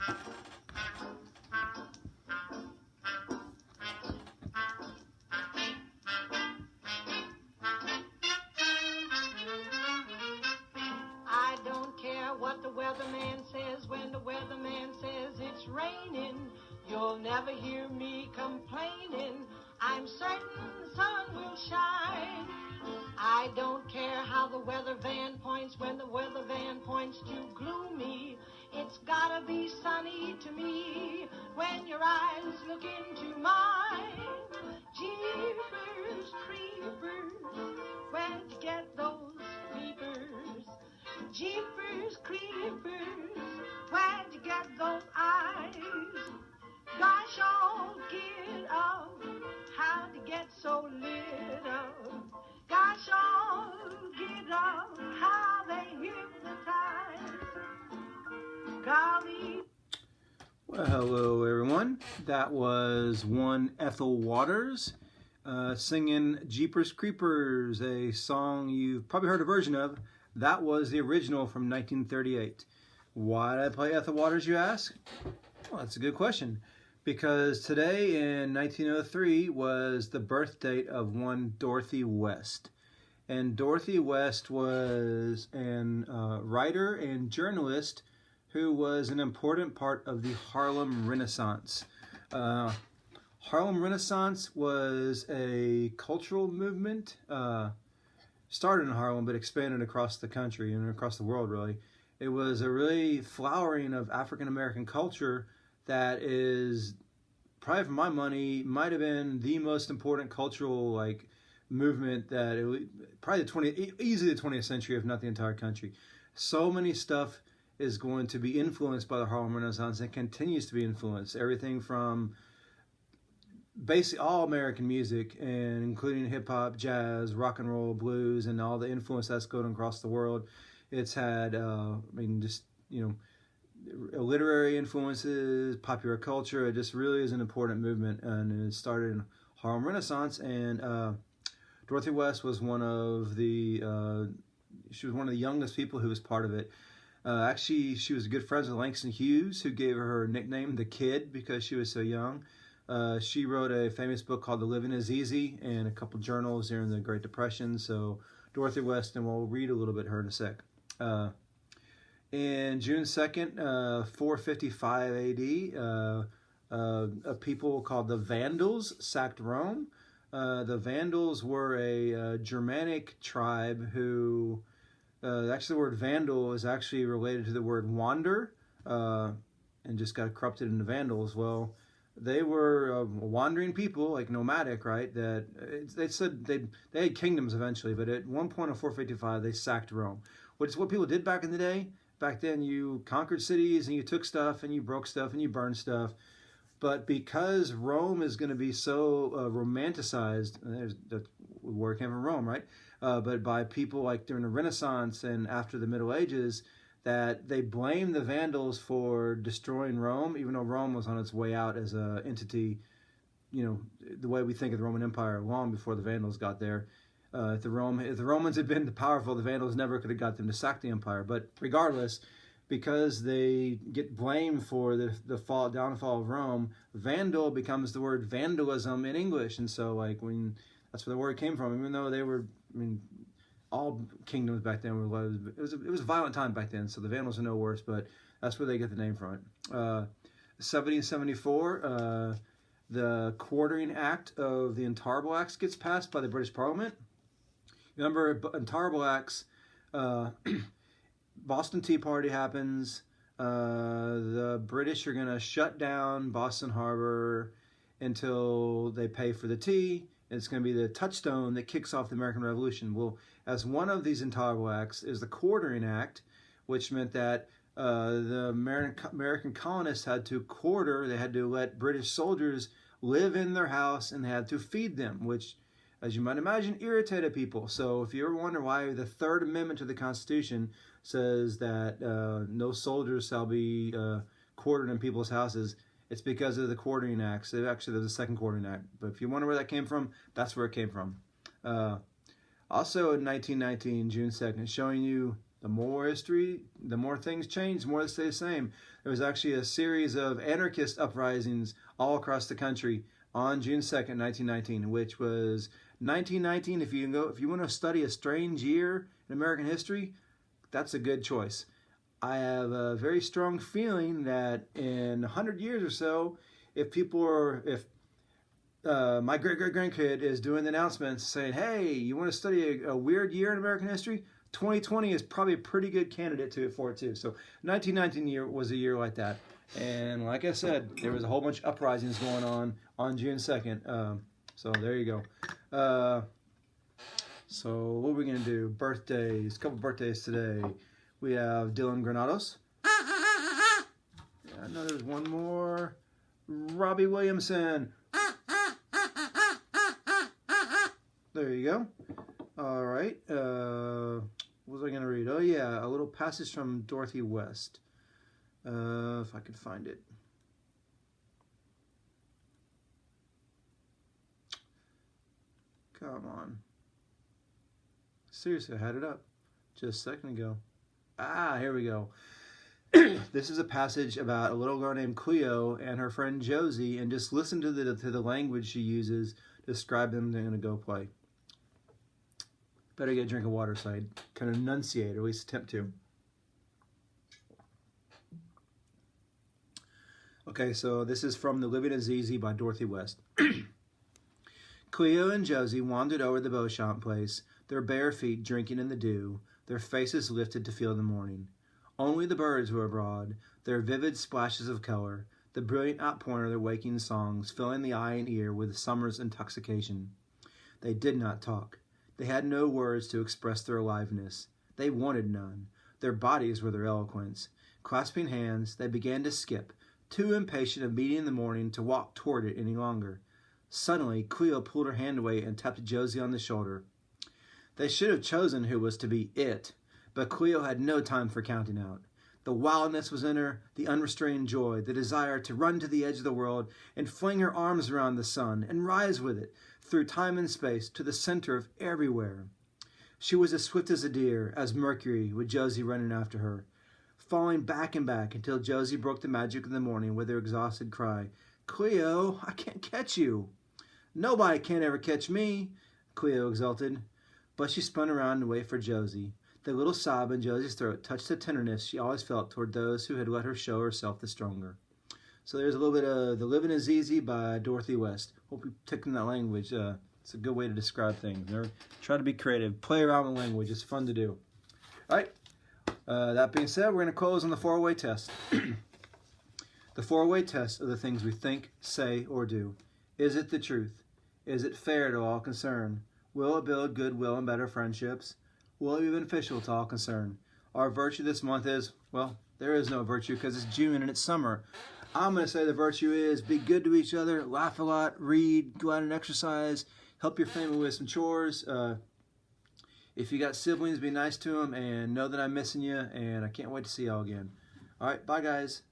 I don't care what the weatherman says when the weatherman says it's raining. You'll never hear me complaining. I'm certain the sun will shine. I don't care how the weather van points when the weather van points to gloomy. It's gotta be sunny to me when your eyes look into mine. Jeepers creepers, where'd you get those creepers? Jeepers creepers, where'd you get those eyes? Gosh, all get up, how'd you get so lit up? Gosh, all get up, how they hypnotize. Golly. Well, hello everyone. That was one Ethel Waters singing Jeepers Creepers, a song you've probably heard a version of. That was the original from 1938. Why did I play Ethel Waters, you ask? Well, that's a good question. Because today in 1903 was the birth date of one Dorothy West. And Dorothy West was a writer and journalist who was an important part of the Harlem Renaissance. Harlem Renaissance was a cultural movement, started in Harlem but expanded across the country and across the world, really. It was a really flowering of African American culture that is, probably for my money, might have been the most important cultural movement that easily the 20th century, if not the entire country. So many stuff is going to be influenced by the Harlem Renaissance and continues to be influenced. Everything from basically all American music, and including hip hop, jazz, rock and roll, blues, and all the influence that's going across the world. It's had, literary influences, popular culture. It just really is an important movement, and it started in Harlem Renaissance. And Dorothy West was one of the youngest people who was part of it. Actually, she was good friends with Langston Hughes, who gave her nickname The Kid because she was so young. She wrote a famous book called The Living is Easy and a couple journals during the Great Depression. So Dorothy West, and we'll read a little bit of her in a sec. In June 2nd, 455 AD, a people called the Vandals sacked Rome. The Vandals were a Germanic tribe who, actually the word Vandal is actually related to the word wander, and just got corrupted into Vandals. Well, they were wandering people, like nomadic, right? They said they had kingdoms eventually, but at one point in 455, they sacked Rome. Which is what people did back in the day. Back then, you conquered cities and you took stuff and you broke stuff and you burned stuff. But because Rome is going to be so romanticized, that word came from Rome, right? But by people like during the Renaissance and after the Middle Ages, that they blame the Vandals for destroying Rome, even though Rome was on its way out as an entity, the way we think of the Roman Empire long before the Vandals got there. If the Romans had been powerful, the Vandals never could have got them to sack the empire. But regardless, because they get blamed for the downfall of Rome, Vandal becomes the word vandalism in English. And so that's where the word came from, even though they were, all kingdoms back then were, it was a violent time back then, so the Vandals are no worse, but that's where they get the name from it. 1774, the Quartering Act of the Intolerable Acts gets passed by the British Parliament. Remember, Intolerable Acts, Boston Tea Party happens, the British are going to shut down Boston Harbor until they pay for the tea. It's going to be the touchstone that kicks off the American Revolution. Well, as one of these intolerable acts is the Quartering Act, which meant that the American colonists had to quarter, they had to let British soldiers live in their house and they had to feed them, which, as you might imagine, irritated people. So if you ever wonder why the Third Amendment to the Constitution says that no soldiers shall be quartered in people's houses, it's because of the Quartering Acts. Actually, there's a second Quartering Act. But if you wonder where that came from, that's where it came from. Also in 1919, June 2nd, showing you The more history, the more things change, the more they stay the same. There was actually a series of anarchist uprisings all across the country on June 2nd, 1919, which was 1919. If you want to study a strange year in American history, that's a good choice. I have a very strong feeling that in 100 years or so, if my great-great-grandkid is doing the announcements saying, hey, you want to study a weird year in American history? 2020 is probably a pretty good candidate for it too. So 1919 was a year like that. And like I said, there was a whole bunch of uprisings going on June 2nd. So there you go. So what are we going to do? Birthdays. A couple birthdays today. We have Dylan Granados. Yeah, I know there's one more. Robbie Williamson. There you go. All right. What was I going to read? Oh, yeah. A little passage from Dorothy West. If I could find it. Come on. Seriously, I had it up just a second ago. Here we go. This is a passage about a little girl named Cleo and her friend Josie, and just listen to the language she uses to describe them. They're going to go play. Better get a drink of water so I can enunciate, or at least attempt to. Okay, so this is from The Living Is Easy by Dorothy West. Cleo and Josie wandered over the Beauchamp place, their bare feet drinking in the dew, their faces lifted to feel the morning. Only the birds were abroad, their vivid splashes of color, the brilliant outpouring of their waking songs, filling the eye and ear with summer's intoxication. They did not talk. They had no words to express their aliveness. They wanted none. Their bodies were their eloquence. Clasping hands, they began to skip, too impatient of meeting the morning to walk toward it any longer. Suddenly, Cleo pulled her hand away and tapped Josie on the shoulder. They should have chosen who was to be it, but Cleo had no time for counting out. The wildness was in her, the unrestrained joy, the desire to run to the edge of the world and fling her arms around the sun and rise with it, through time and space, to the center of everywhere. She was as swift as a deer, as Mercury, with Josie running after her, falling back and back until Josie broke the magic of the morning with her exhausted cry, "Cleo, I can't catch you." "Nobody can ever catch me," Cleo exulted. But she spun around to wait for Josie. The little sob in Josie's throat touched the tenderness she always felt toward those who had let her show herself the stronger. So there's a little bit of The Living Is Easy by Dorothy West. Hope you took in that language. It's a good way to describe things. Try to be creative. Play around with language. It's fun to do. All right. That being said, we're going to close on the four-way test. The four-way test of the things we think, say, or do. Is it the truth? Is it fair to all concerned? Will it build goodwill and better friendships? Will it be beneficial to all concerned? Our virtue this month is, well, there is no virtue because it's June and it's summer. I'm going to say the virtue is be good to each other, laugh a lot, read, go out and exercise, help your family with some chores. If you got siblings, be nice to them and know that I'm missing you, and I can't wait to see y'all again. All right, bye, guys.